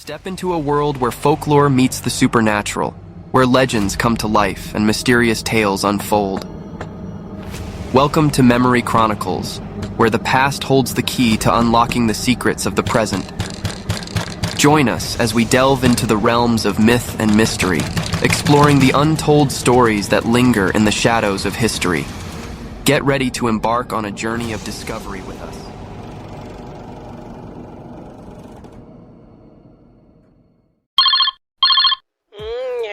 Step into a world where folklore meets the supernatural, where legends come to life and mysterious tales unfold. Welcome to Memory Chronicles, where the past holds the key to unlocking the secrets of the present. Join us as we delve into the realms of myth and mystery, exploring the untold stories that linger in the shadows of history. Get ready to embark on a journey of discovery with us.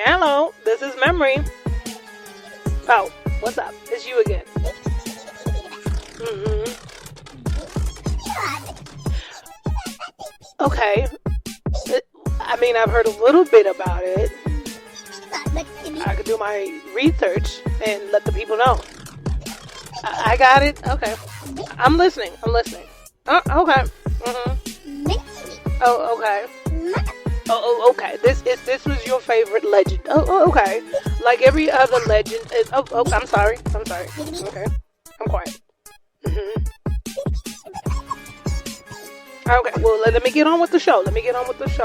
Hello, this is Memory. Oh, what's up? It's you again. Okay. I've heard a little bit about it. I could do my research and let the people know. I got it. Okay. I'm listening. Oh, okay. Oh, okay. Oh, okay. This was your favorite legend. Oh, okay. Like every other legend. I'm sorry. Okay. I'm quiet. Okay, well, let me get on with the show.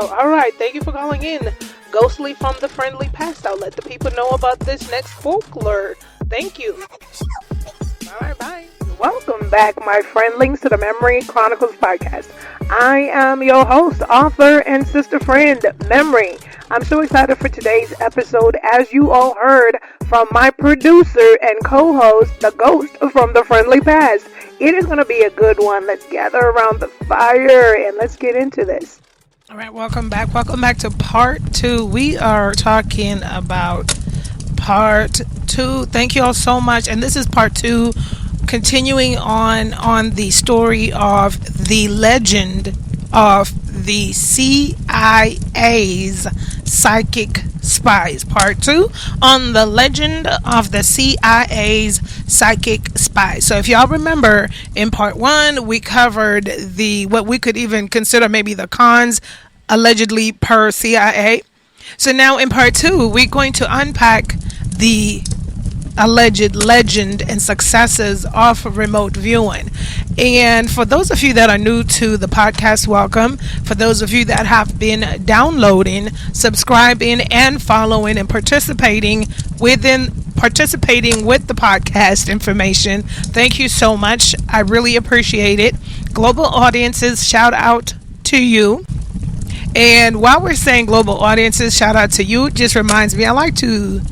All right, thank you for calling in. Ghostly from the friendly past. I'll let the people know about this next folklore. Thank you. All right, bye. Welcome back, my friendlings, to the Memory Chronicles podcast. I am your host, author, and sister friend, Memory. I'm so excited for today's episode, as you all heard from my producer and co-host, the ghost from the friendly past. It is going to be a good one. Let's gather around the fire and let's get into this. All right, welcome back. Welcome back to part 2. We are talking about part 2. Thank you all so much. And this is part 2, continuing on the story of the legend of the CIA's psychic spies. Part 2 on the legend of the CIA's psychic spies. So if y'all remember, in part 1 we covered what we could even consider maybe the cons allegedly per CIA. So now in part 2 we're going to unpack the alleged legend and successes of remote viewing. And for those of you that are new to the podcast, welcome. For those of you that have been downloading, subscribing, and following and participating with the podcast information, thank you so much. I really appreciate it. Global audiences, shout out to you. And while we're saying global audiences, shout out to you, it just reminds me, I like to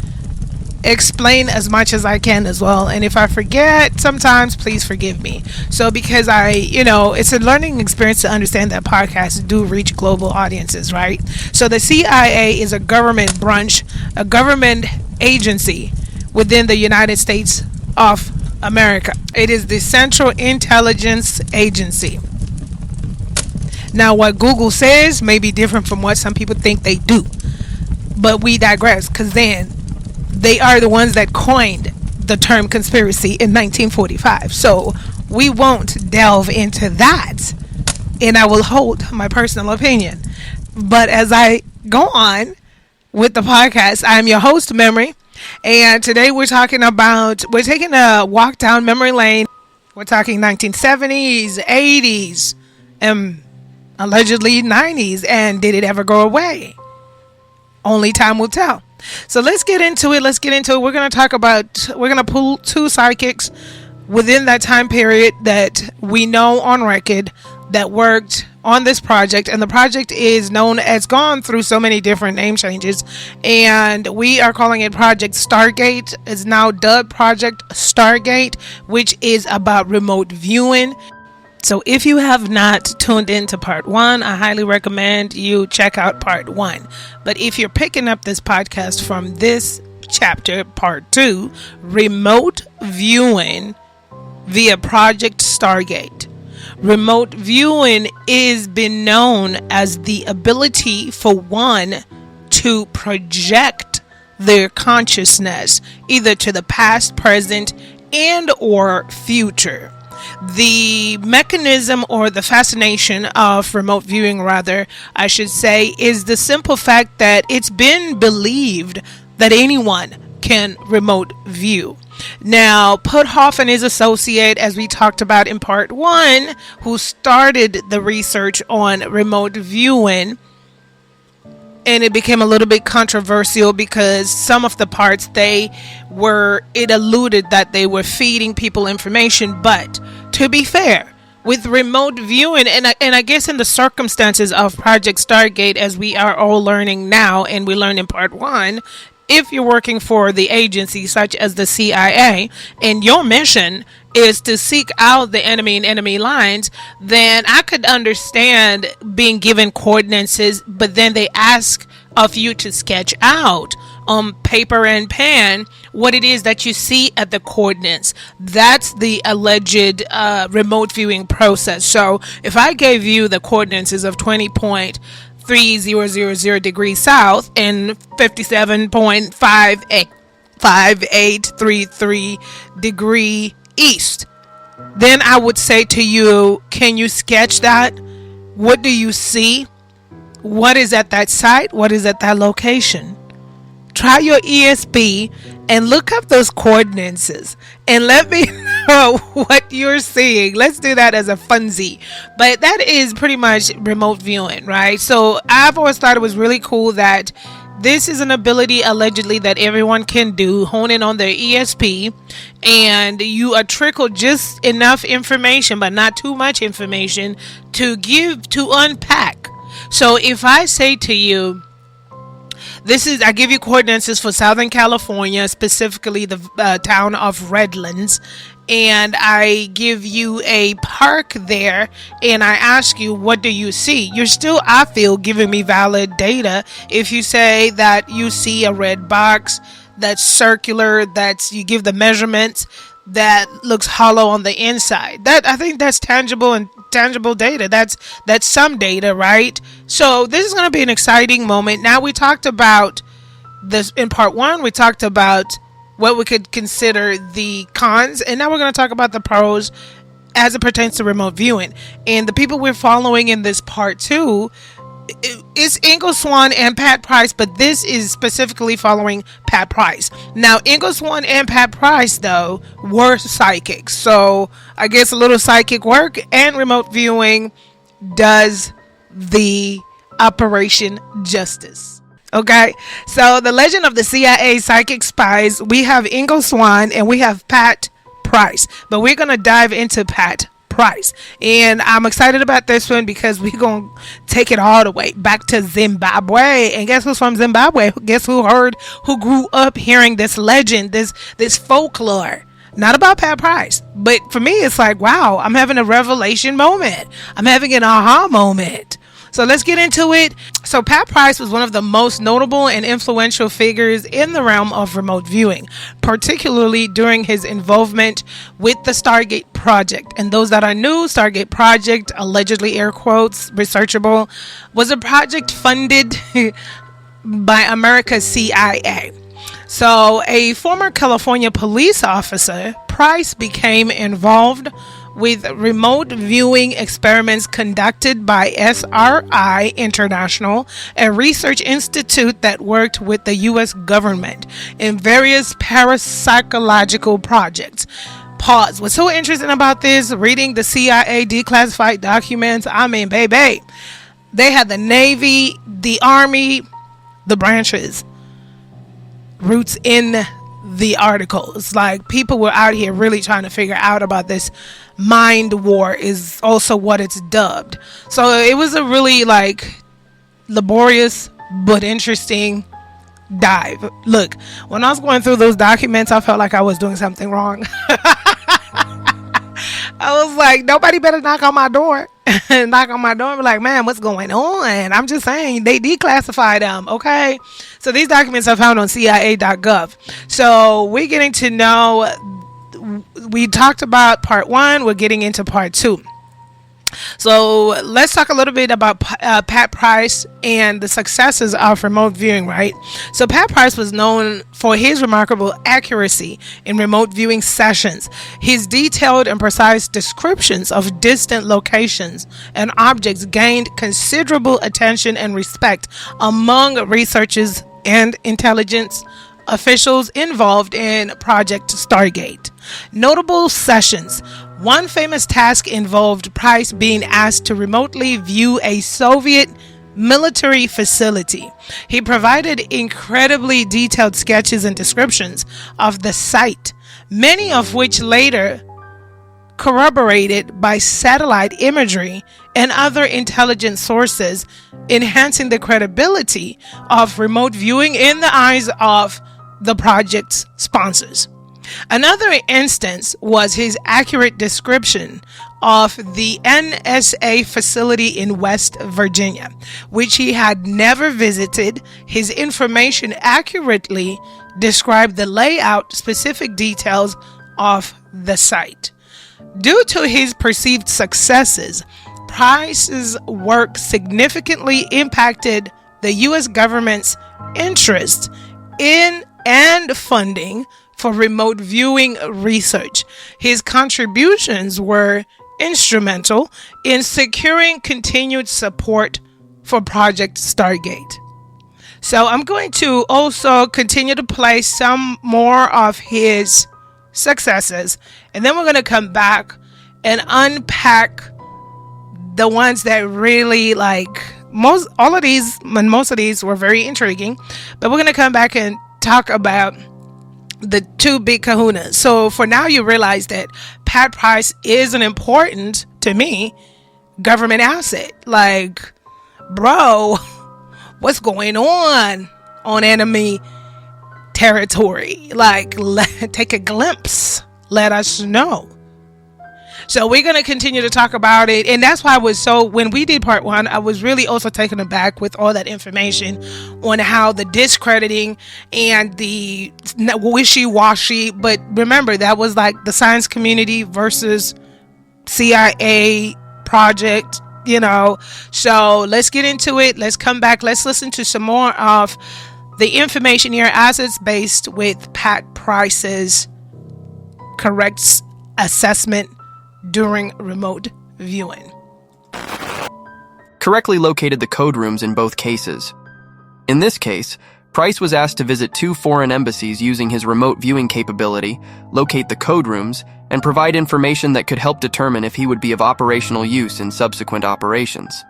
explain as much as I can as well, and if I forget sometimes, please forgive me. So because it's a learning experience to understand that podcasts do reach global audiences, right? So the CIA is a government branch, a government agency within the United States of America. It is the Central Intelligence Agency. Now what Google says may be different from what some people think they do, but we digress, because then they are the ones that coined the term conspiracy in 1945. So we won't delve into that, and I will hold my personal opinion. But as I go on with the podcast, I'm your host, Memory, and today we're taking a walk down memory lane. We're talking 1970s, 80s, and allegedly 90s, and did it ever go away? Only time will tell. So let's get into it. We're going to pull 2 psychics within that time period that we know on record that worked on this project. And the project is gone through so many different name changes. And we are calling it Project Stargate. It's now dubbed Project Stargate, which is about remote viewing. So if you have not tuned into part 1, I highly recommend you check out part 1. But if you're picking up this podcast from this chapter, part 2, remote viewing via Project Stargate. Remote viewing is been known as the ability for one to project their consciousness either to the past, present, and or future. The mechanism or the fascination of remote viewing, rather, I should say, is the simple fact that it's been believed that anyone can remote view. Now, Puthoff and his associate, as we talked about in part 1, who started the research on remote viewing, and it became a little bit controversial because some of the parts it alluded that they were feeding people information. But to be fair, with remote viewing, and I guess in the circumstances of Project Stargate, as we are all learning now, and we learned in part 1, if you're working for the agency such as the CIA and your mission is to seek out the enemy and enemy lines, then I could understand being given coordinates, but then they ask of you to sketch out on paper and pen what it is that you see at the coordinates. That's the alleged remote viewing process. So if I gave you the coordinates of 20.3000 degrees south and 57.5833 degree east, then I would say to you, can you sketch that? What do you see? What is at that site? What is at that location? Try your ESP and look up those coordinates and let me know what you're seeing. Let's do that as a funzie. But that is pretty much remote viewing, right? So I've always thought it was really cool that this is an ability allegedly that everyone can do, hone in on their ESP, and you are trickled just enough information, but not too much information to unpack. So if I say to you, I give you coordinates for Southern California, specifically the town of Redlands, and I give you a park there, and I ask you, what do you see? You're still, I feel, giving me valid data if you say that you see a red box that's circular, you give the measurements that looks hollow on the inside. That, I think, that's tangible data. That's some data, right? So this is going to be an exciting moment. Now, we talked about this in part 1. We talked about what we could consider the cons, and now we're going to talk about the pros as it pertains to remote viewing. And the people we're following in this part 2 is Ingo Swann and Pat Price, but this is specifically following Pat Price. Now, Ingo Swann and Pat Price, though, were psychics, so I guess a little psychic work and remote viewing does the operation justice. Okay, so the legend of the CIA psychic spies, we have Ingo Swann and we have Pat Price, but we're going to dive into Pat Price, and I'm excited about this one because we're going to take it all the way back to Zimbabwe. And guess who's from Zimbabwe? Guess who grew up hearing this legend, this folklore? Not about Pat Price, but for me it's like, wow, I'm having a revelation moment. I'm having an aha moment. So let's get into it. So Pat Price was one of the most notable and influential figures in the realm of remote viewing, particularly during his involvement with the Stargate Project. And those that are new, Stargate Project, allegedly air quotes, researchable, was a project funded by America's CIA. So a former California police officer, Price became involved with remote viewing experiments conducted by SRI International, a research institute that worked with the U.S. government in various parapsychological projects. Pause. What's so interesting about this, reading the CIA declassified documents, I mean, baby, they had the Navy, the Army, the branches, roots in the articles. Like, people were out here really trying to figure out about this mind war, is also what it's dubbed. So it was a really laborious but interesting dive. Look, when I was going through those documents, I felt like I was doing something wrong. I was like, nobody better knock on my door and be like, man, what's going on? I'm just saying, they declassified them. Okay, so these documents are found on CIA.gov. So we're getting to know, we talked about part 1, we're getting into part 2. So let's talk a little bit about Pat Price and the successes of remote viewing, right? So Pat Price was known for his remarkable accuracy in remote viewing sessions. His detailed and precise descriptions of distant locations and objects gained considerable attention and respect among researchers and intelligence officials involved in Project Stargate. Notable sessions. One famous task involved Price being asked to remotely view a Soviet military facility. He provided incredibly detailed sketches and descriptions of the site, many of which later corroborated by satellite imagery and other intelligence sources, enhancing the credibility of remote viewing in the eyes of the project's sponsors. Another instance was his accurate description of the NSA facility in West Virginia, which he had never visited. His information accurately described the layout, specific details of the site. Due to his perceived successes, Price's work significantly impacted the U.S. government's interest in and funding for remote viewing research. His contributions were instrumental in securing continued support for Project Stargate. So I'm going to also continue to play some more of his successes, and then we're going to come back and unpack the ones that really most of these were very intriguing, but we're going to come back and talk about the two big kahunas. So for now, you realize that Pat Price is an important, to me, government asset. Bro, what's going on enemy territory? Take a glimpse. Let us know. So we're going to continue to talk about it. And that's why when we did part one, I was really also taken aback with all that information on how the discrediting and the wishy-washy. But remember, that was the science community versus CIA project, So let's get into it. Let's come back. Let's listen to some more of the information here as it's based with Pat Price's correct assessment during remote viewing. Correctly located the code rooms in both cases. In this case, Price was asked to visit 2 foreign embassies using his remote viewing capability, locate the code rooms, and provide information that could help determine if he would be of operational use in subsequent operations.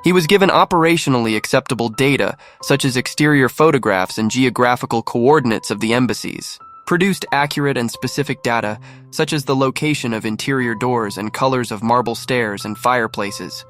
He was given operationally acceptable data, such as exterior photographs and geographical coordinates of the embassies, produced accurate and specific data, such as the location of interior doors and colors of marble stairs and fireplaces.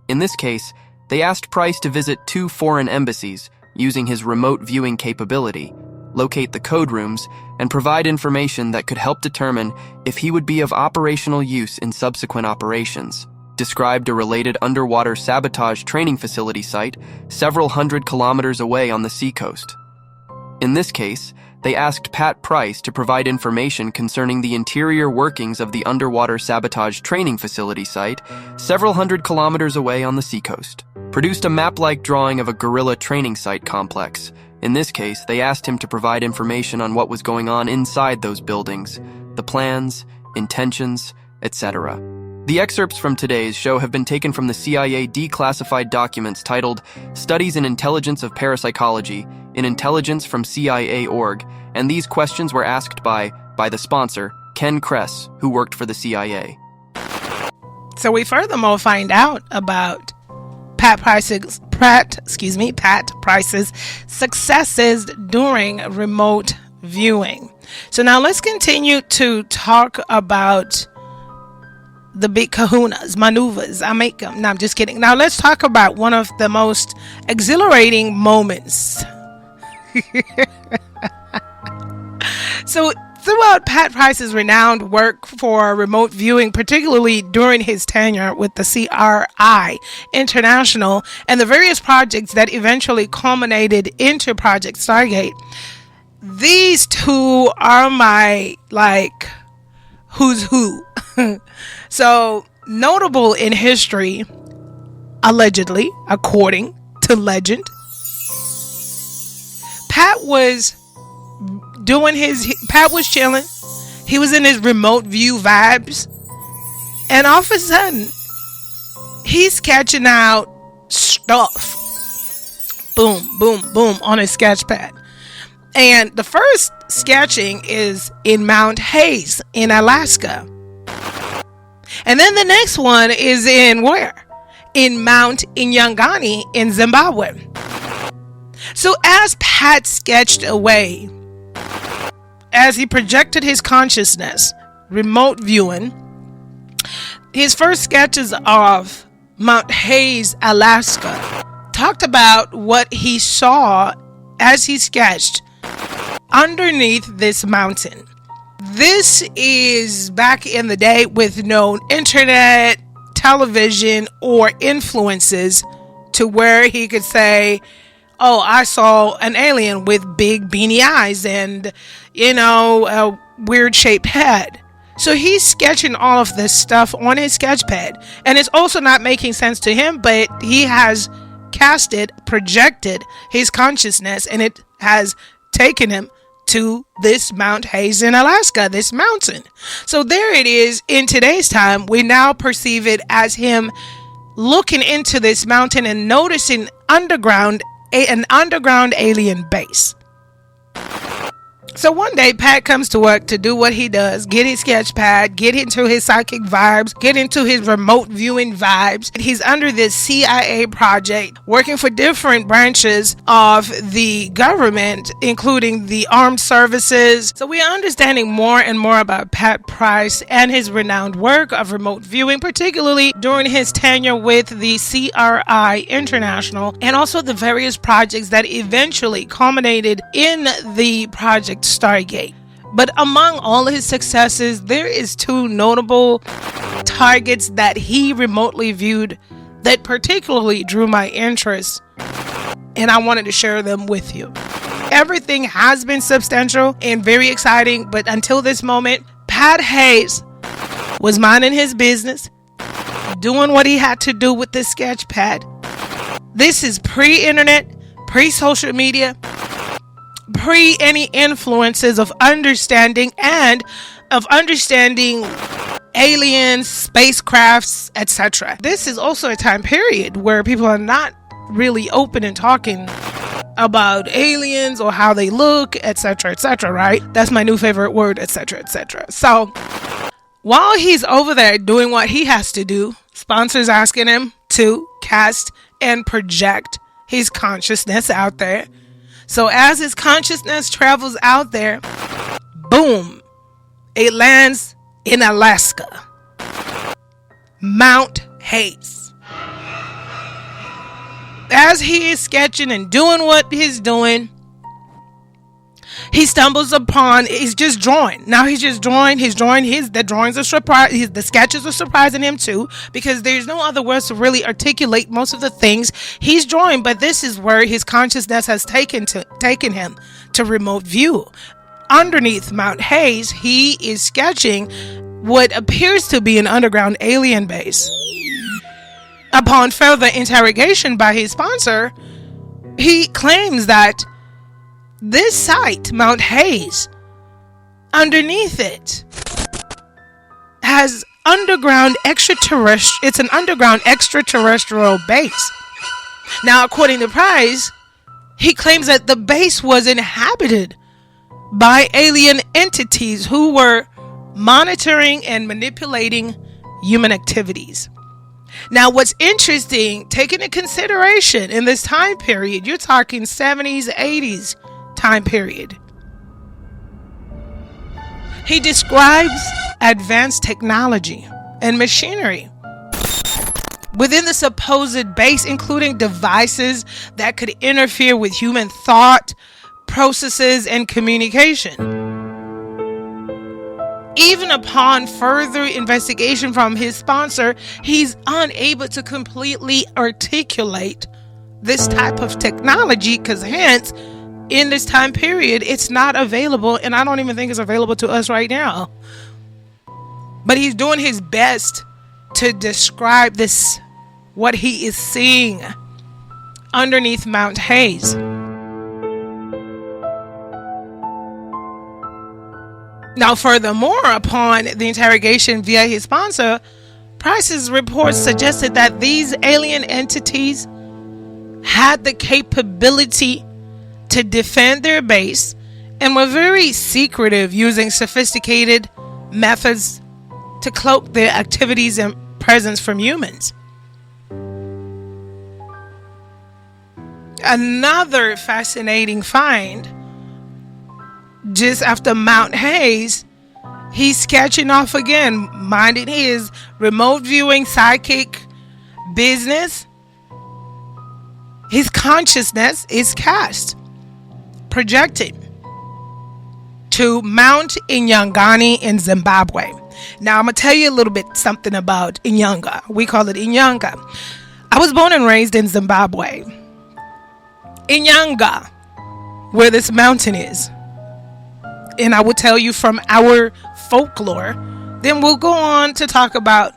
In this case, they asked Price to visit 2 foreign embassies using his remote viewing capability, locate the code rooms, and provide information that could help determine if he would be of operational use in subsequent operations. Described a related underwater sabotage training facility site several hundred kilometers away on the seacoast. In this case, they asked Pat Price to provide information concerning the interior workings of the underwater sabotage training facility site several hundred kilometers away on the seacoast. Produced a map-like drawing of a guerrilla training site complex. In this case, they asked him to provide information on what was going on inside those buildings, the plans, intentions, etc. The excerpts from today's show have been taken from the CIA declassified documents titled Studies in Intelligence of Parapsychology in Intelligence from CIA.org, and these questions were asked by the sponsor, Ken Kress, who worked for the CIA. So we furthermore find out about Pat Price's successes during remote viewing. So now let's continue to talk about the big kahunas, maneuvers. I make them. No, I'm just kidding. Now let's talk about one of the most exhilarating moments. So throughout Pat Price's renowned work for remote viewing, particularly during his tenure with the CRI International and the various projects that eventually culminated into Project Stargate, these two are my who's who. So notable in history, allegedly, according to legend, Pat was chilling. He was in his remote view vibes, and all of a sudden he's sketching out stuff, boom boom boom, on his sketch pad. And the first sketching is in Mount Hayes in Alaska, and then the next one is in where? in Mount Inyangani in Zimbabwe. So as Pat sketched away, as he projected his consciousness, remote viewing, his first sketches of Mount Hayes, Alaska, talked about what he saw as he sketched underneath this mountain. This is back in the day with no internet, television, or influences to where he could say, oh, I saw an alien with big beanie eyes and, a weird shaped head. So he's sketching all of this stuff on his sketch pad, and it's also not making sense to him, but he has projected his consciousness, and it has taken him to this Mount Hayes in Alaska, this mountain. So there it is. In today's time, we now perceive it as him looking into this mountain and noticing an underground alien base. So one day, Pat comes to work to do what he does, get his sketch pad, get into his psychic vibes, get into his remote viewing vibes. He's under this CIA project, working for different branches of the government, including the armed services. So we are understanding more and more about Pat Price and his renowned work of remote viewing, particularly during his tenure with the CRI International, and also the various projects that eventually culminated in the Project Stargate. But among all his successes, there is two notable targets that he remotely viewed that particularly drew my interest, and I wanted to share them with you. Everything has been substantial and very exciting, but until this moment, Pat Hayes was minding his business, doing what he had to do with this sketch pad. This is pre-internet, pre-social media, pre any influences of understanding aliens, spacecrafts, etc. This is also a time period where people are not really open and talking about aliens or how they look, etc., right? That's my new favorite word, etc. So while he's over there doing what he has to do, sponsors asking him to cast and project his consciousness out there. So as his consciousness travels out there, boom, it lands in Alaska, Mount Hayes. As he is sketching and doing what he's doing, he stumbles upon, he's just drawing. Now he's just drawing, the drawings are surprising, the sketches are surprising him too, because there's no other words to really articulate most of the things he's drawing, but this is where his consciousness has taken him to remote view. Underneath Mount Hayes, he is sketching what appears to be an underground alien base. Upon further interrogation by his sponsor, he claims that this site, Mount Hayes, underneath it has it's an underground extraterrestrial base. Now, according to Price, he claims that the base was inhabited by alien entities who were monitoring and manipulating human activities. Now, what's interesting, taking into consideration in this time period, you're talking 70s, 80s time period. He describes advanced technology and machinery within the supposed base, including devices that could interfere with human thought, processes, and communication. Even upon further investigation from his sponsor, he's unable to completely articulate this type of technology, because hence, in this time period, it's not available, and I don't even think it's available to us right now. But he's doing his best to describe this, what he is seeing underneath Mount Hayes. Now, furthermore, upon the interrogation via his sponsor, Price's reports suggested that these alien entities had the capability to defend their base and were very secretive, using sophisticated methods to cloak their activities and presence from humans. another fascinating find, just after Mount Hayes, he's sketching off again, minding his remote viewing psychic business. His consciousness is cast, projected to Mount Inyangani in Zimbabwe. Now, I'm going to tell you a little bit something about Inyanga. We call it Inyanga. I was born and raised in Zimbabwe. Inyanga, where this mountain is. And I will tell you from our folklore. Then we'll go on to talk about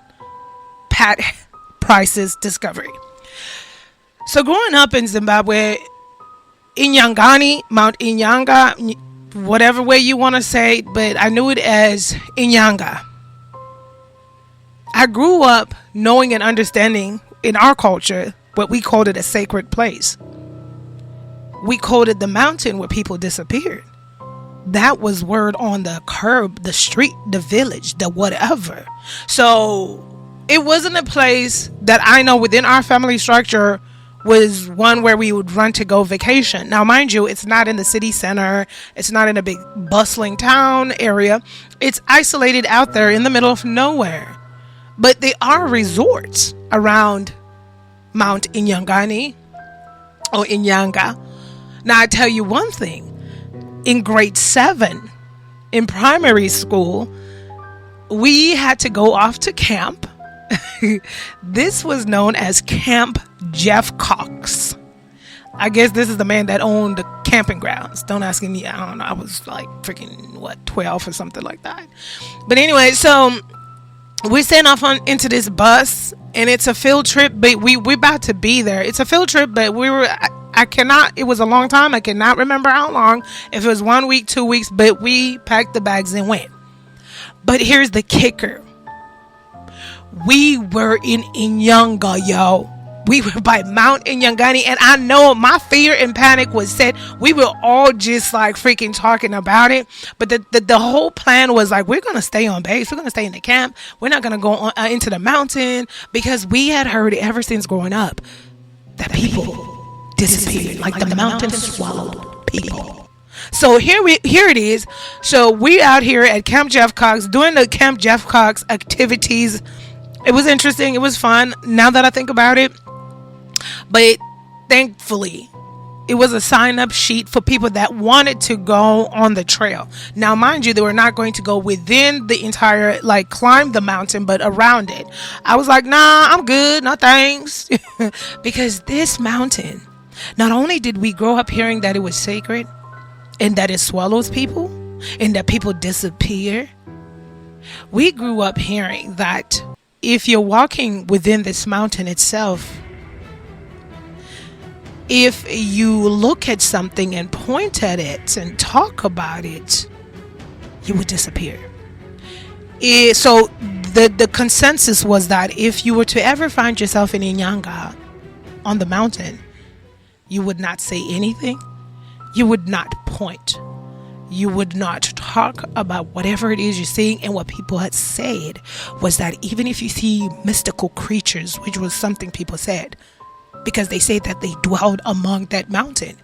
Pat Price's discovery. So growing up in Zimbabwe, Inyangani, Mount Inyanga, whatever way you want to say it, but I knew it as Inyanga. I grew up knowing and understanding in our culture what we called it a sacred place. We called it the mountain where people disappeared. That was word on the curb, the street, the village, the whatever. So it wasn't a place that I know within our family structure was one where we would run to go vacation. Now, mind you, it's not in the city center. It's not in a big bustling town area. It's isolated out there in the middle of nowhere. But there are resorts around Mount Inyangani or Inyanga. Now, I tell you one thing. In grade 7, in primary school, we had to go off to camp. This was known as Camp Jeff Cox. I guess this is the man that owned the camping grounds. Don't ask me. I don't know. I was like freaking 12 or something like that. But anyway, so we sent off into this bus, and it's a field trip. But we're about to be there. It's a field trip, but we were. I cannot. It was a long time. I cannot remember how long. If it was 1 week, 2 weeks, but we packed the bags and went. But here's the kicker. We were in Inyanga, yo. We were by Mount Inyangani, and I know my fear and panic was set. We were all just like freaking talking about it. But the whole plan was like, we're going to stay on base. We're going to stay in the camp. We're not going to go on, into the mountain, because we had heard ever since growing up that people disappeared, like the mountain swallowed people. So here it is. So we out here at Camp Jeff Cox doing the Camp Jeff Cox activities. It was interesting. It was fun. Now that I think about it. But thankfully, it was a sign-up sheet for people that wanted to go on the trail. Now, mind you, they were not going to go within the entire, like, climb the mountain, but around it. I was like, nah, I'm good. No thanks. Because this mountain, not only did we grow up hearing that it was sacred and that it swallows people and that people disappear, we grew up hearing that if you're walking within this mountain itself, if you look at something and point at it and talk about it, you would disappear. So the consensus was that if you were to ever find yourself in Inyanga on the mountain, you would not say anything. You would not point. You would not talk about whatever it is you're seeing. And what people had said was that even if you see mystical creatures, which was something people said, because they say that they dwelled among that mountain.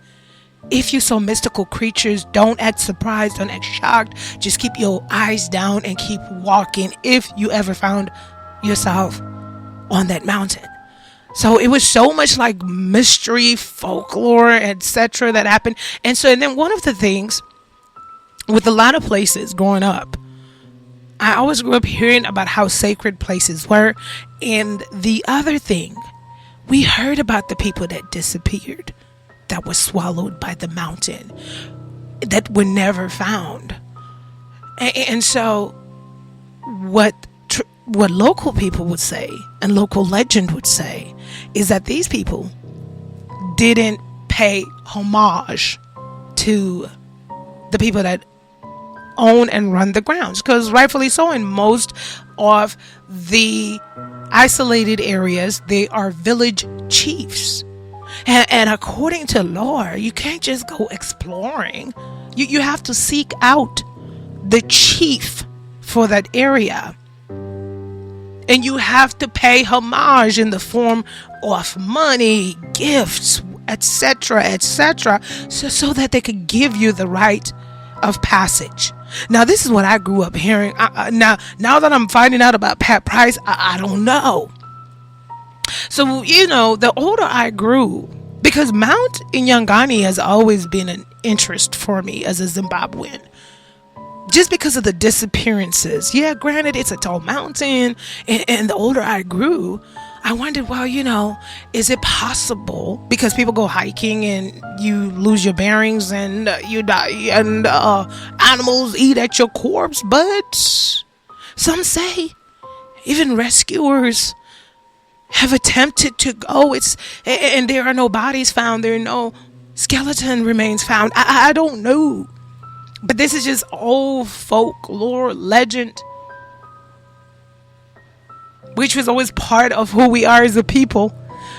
If you saw mystical creatures, don't act surprised, don't act shocked. Just keep your eyes down and keep walking if you ever found yourself on that mountain. So it was so much like mystery, folklore, etc. that happened. And then one of the things with a lot of places growing up, I always grew up hearing about how sacred places were. And the other thing, we heard about the people that disappeared, that were swallowed by the mountain, that were never found. And so what local people would say and local legend would say is that these people didn't pay homage to the people that own and run the grounds, because rightfully so, in most of the isolated areas, they are village chiefs, and according to lore, you can't just go exploring. You have to seek out the chief for that area, and you have to pay homage in the form of money, gifts, etc., etc., so that they could give you the right of passage. Now, this is what I grew up hearing. Now that I'm finding out about Pat Price, I don't know. So, the older I grew, because Mount Inyangani has always been an interest for me as a Zimbabwean. Just because of the disappearances. Yeah, granted, it's a tall mountain. And the older I grew, I wondered, well, is it possible? Because people go hiking and you lose your bearings and you die and animals eat at your corpse. But some say even rescuers have attempted to go. And there are no bodies found. There are no skeleton remains found. I don't know. But this is just old folklore, legend, which was always part of who we are as a people.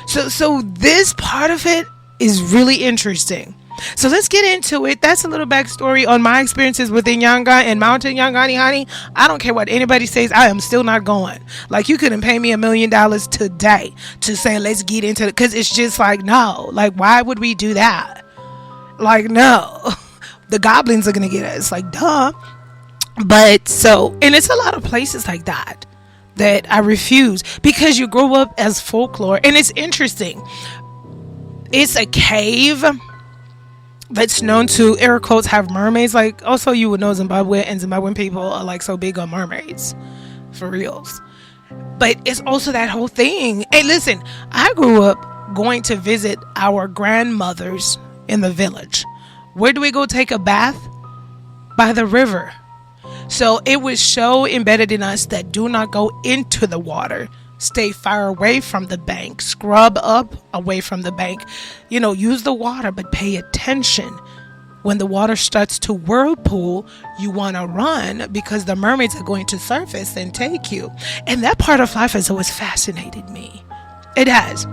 So this part of it is really interesting. So let's get into it. That's a little backstory on my experiences with Inyanga and Mount Inyangani, honey. I don't care what anybody says. I am still not going. Like, you couldn't pay me $1 million today to say, let's get into it. Because it's just like, no. Like, why would we do that? Like, no. The goblins are going to get us. Like, duh. But and it's a lot of places like that I refuse, because you grow up as folklore. And it's interesting. It's a cave that's known to, air quotes, have mermaids. Like, also, you would know Zimbabwe and Zimbabwean people are like so big on mermaids. For reals. But it's also that whole thing. Hey, listen, I grew up going to visit our grandmothers in the village. Where do we go take a bath? By the river. So it was so embedded in us that do not go into the water. Stay far away from the bank. Scrub up away from the bank. Use the water, but pay attention. When the water starts to whirlpool, you want to run, because the mermaids are going to surface and take you. And that part of life has always fascinated me. It has.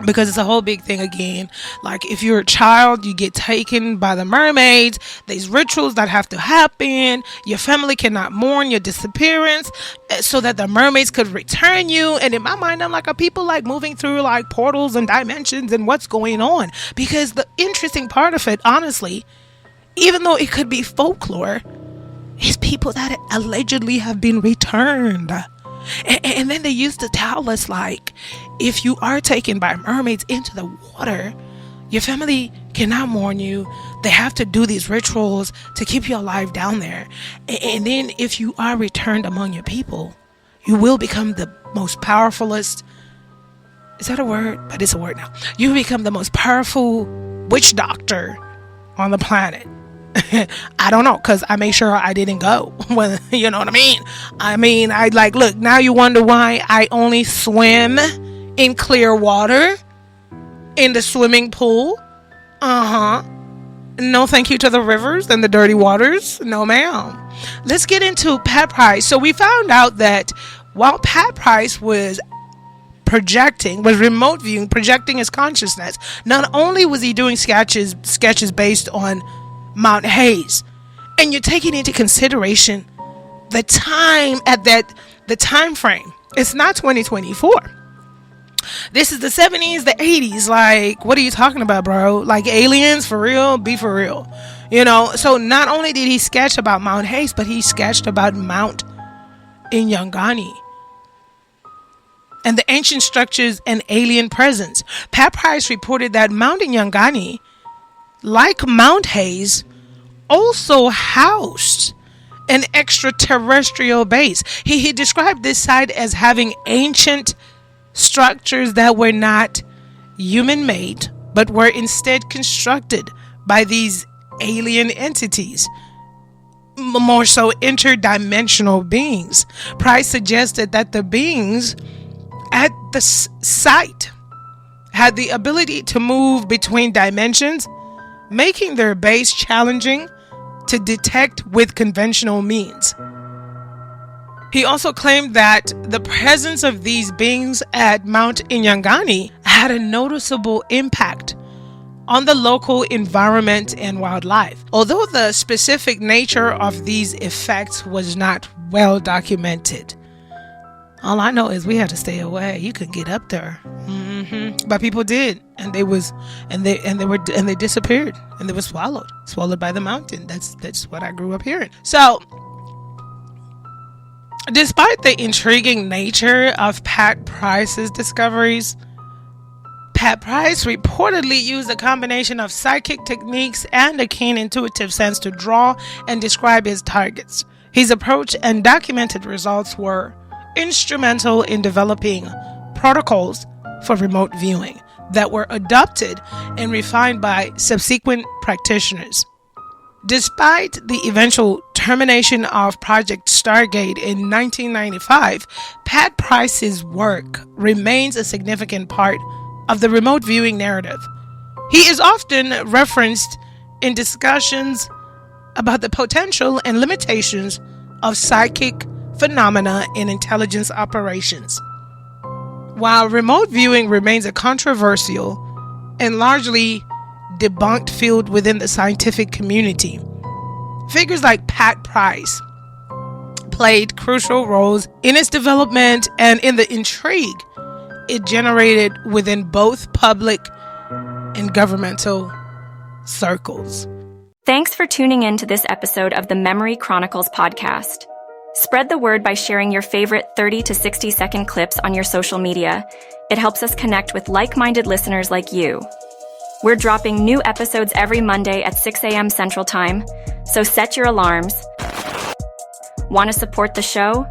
Because it's a whole big thing again. Like, if you're a child, you get taken by the mermaids. There's rituals that have to happen. Your family cannot mourn your disappearance so that the mermaids could return you. And in my mind, I'm like, are people like moving through like portals and dimensions and what's going on? Because the interesting part of it, honestly, even though it could be folklore, is people that allegedly have been returned. And then they used to tell us, like, if you are taken by mermaids into the water, your family cannot mourn you. They have to do these rituals to keep you alive down there. And then if you are returned among your people, you will become the most powerfulest. Is that a word? But it's a word now. You become the most powerful witch doctor on the planet. I don't know, because I made sure I didn't go. Well, you know what I mean? I like, look, now you wonder why I only swim in clear water in the swimming pool. No thank you to the rivers and the dirty waters. No, ma'am. Let's get into Pat Price. So we found out that while Pat Price was remote viewing, projecting his consciousness, not only was he doing sketches based on Mount Hayes, and you're taking into consideration the time the time frame. It's not 2024. This is the 70s, the 80s. Like, what are you talking about, bro? Like, aliens, for real? Be for real. So not only did he sketch about Mount Hayes, but he sketched about Mount Inyangani and the ancient structures and alien presence. Pat Price reported that Mount Inyangani, like Mount Hayes, also housed an extraterrestrial base. He described this site as having ancient structures that were not human-made, but were instead constructed by these alien entities, more so interdimensional beings. Price suggested that the beings at the site had the ability to move between dimensions, making their base challenging to detect with conventional means. He also claimed that the presence of these beings at Mount Inyangani had a noticeable impact on the local environment and wildlife. Although the specific nature of these effects was not well documented. All I know is we had to stay away. You could get up there. But people did, and they disappeared, and they were swallowed by the mountain. That's what I grew up hearing. So, despite the intriguing nature of Pat Price's discoveries, Pat Price reportedly used a combination of psychic techniques and a keen intuitive sense to draw and describe his targets. His approach and documented results were instrumental in developing protocols for remote viewing that were adopted and refined by subsequent practitioners. Despite the eventual termination of Project Stargate in 1995, Pat Price's work remains a significant part of the remote viewing narrative. He is often referenced in discussions about the potential and limitations of psychic phenomena in intelligence operations. While remote viewing remains a controversial and largely debunked field within the scientific community, figures like Pat Price played crucial roles in its development and in the intrigue it generated within both public and governmental circles. Thanks for tuning in to this episode of the Memory Chronicles podcast. Spread the word by sharing your favorite 30 to 60 second clips on your social media. It helps us connect with like-minded listeners like you. We're dropping new episodes every Monday at 6 a.m. Central Time, so set your alarms. Want to support the show?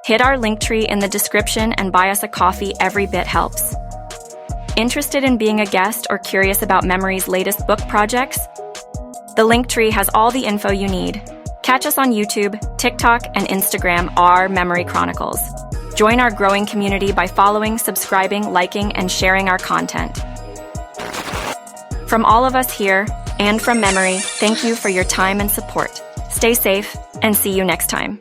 Hit our Linktree in the description and buy us a coffee. Every bit helps. Interested in being a guest or curious about Memory's latest book projects? The Linktree has all the info you need. Catch us on YouTube, TikTok, and Instagram, our Memory Chronicles. Join our growing community by following, subscribing, liking, and sharing our content. From all of us here, and from Memory, thank you for your time and support. Stay safe, and see you next time.